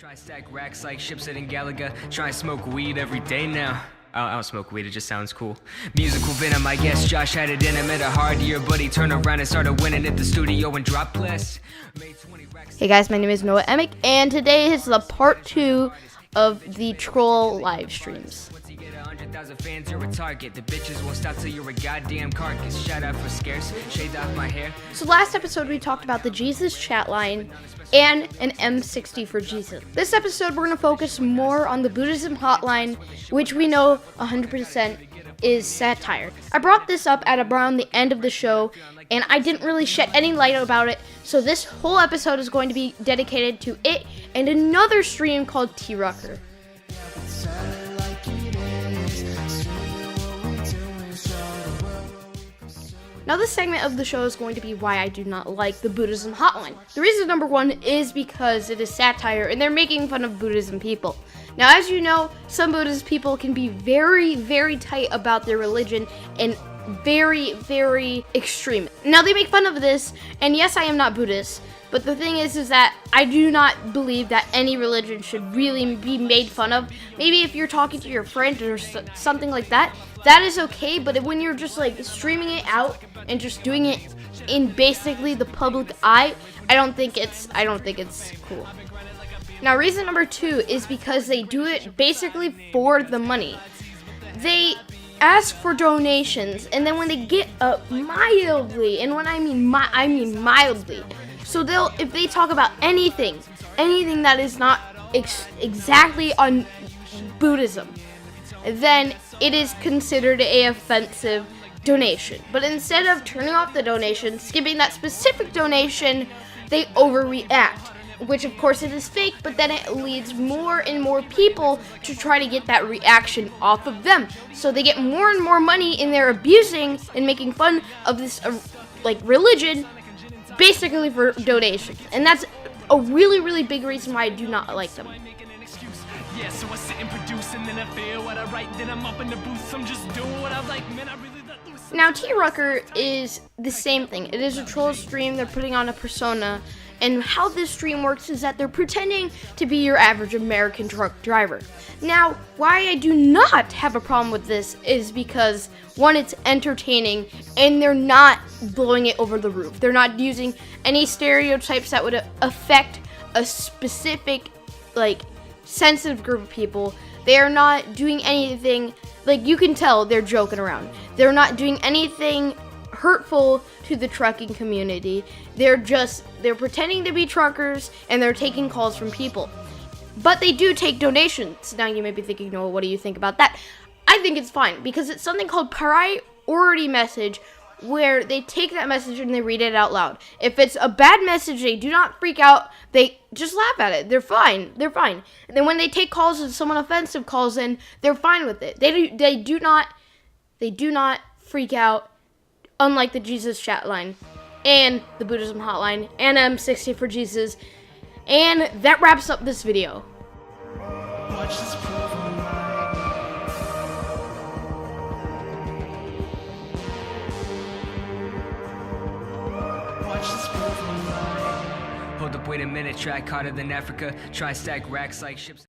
Try stack racks like ships in Galaga. Try and smoke weed every day now. I don't smoke weed, it just sounds cool. Musical venom, I guess Josh had it in him. At a hard year, but he turned around and started winning at the studio and dropped less. Hey guys, my name is Noahimic, and today is the part 2 of the troll live streams. Once you get 100,000 fans, you're a target. The bitches won't stop till you're a goddamn carcass. Shout out for scarce, shades off my hair. So last episode we talked about the Jesus chat line and an M60 for Jesus. This episode we're going to focus more on the Buddhism Hotline, which we know 100% is satire. I brought this up at around the end of the show, and I didn't really shed any light about it, so this whole episode is going to be dedicated to it and another stream called T Rucker. Now this segment of the show is going to be why I do not like the Buddhism Hotline. The reason number one is because it is satire and they're making fun of Buddhism people. Now as you know, some Buddhist people can be very, very tight about their religion and very, very extreme. Now they make fun of this, and yes, I am not Buddhist, but the thing is that I do not believe that any religion should really be made fun of. Maybe if you're talking to your friend or something like that, that is okay, but when you're just like streaming it out and just doing it in basically the public eye, I don't think it's cool. Now reason number 2 is because they do it basically for the money. They ask for donations, and then when they get up mildly, and when I mean mildly, so if they talk about anything that is not exactly on Buddhism, then it is considered a offensive donation. But instead of turning off the donation, skipping that specific donation, they overreact, which of course it is fake, but then it leads more and more people to try to get that reaction off of them. So they get more and more money, and they're abusing and making fun of this religion basically for donations. And that's a really, really big reason why I do not like them. Yeah, so I sit and produce, and then I feel what I write, then I'm up in the booth, I'm just doing what I like, man, I really let loose. Now T Rucker is the same thing. It is a troll stream, they're putting on a persona, and how this stream works is that they're pretending to be your average American truck driver. Now, why I do not have a problem with this is because, one, it's entertaining, and they're not blowing it over the roof. They're not using any stereotypes that would affect a specific, sensitive group of people. They are not doing anything, you can tell they're joking around. They're not doing anything hurtful to the trucking community. They're pretending to be truckers, and they're taking calls from people. But they do take donations. Now you may be thinking, Noah, what do you think about that? I think it's fine, because it's something called priority message, where they take that message and they read it out loud. If it's a bad message, they do not freak out. They just laugh at it. They're fine. And then when they take calls and someone offensive calls in, they're fine with it. They do not freak out, unlike the Jesus chat line and the Buddhism Hotline and M60 for Jesus. And that wraps up this video. Watch this Hold up, wait a minute, try harder than Africa. Try stack racks like ships.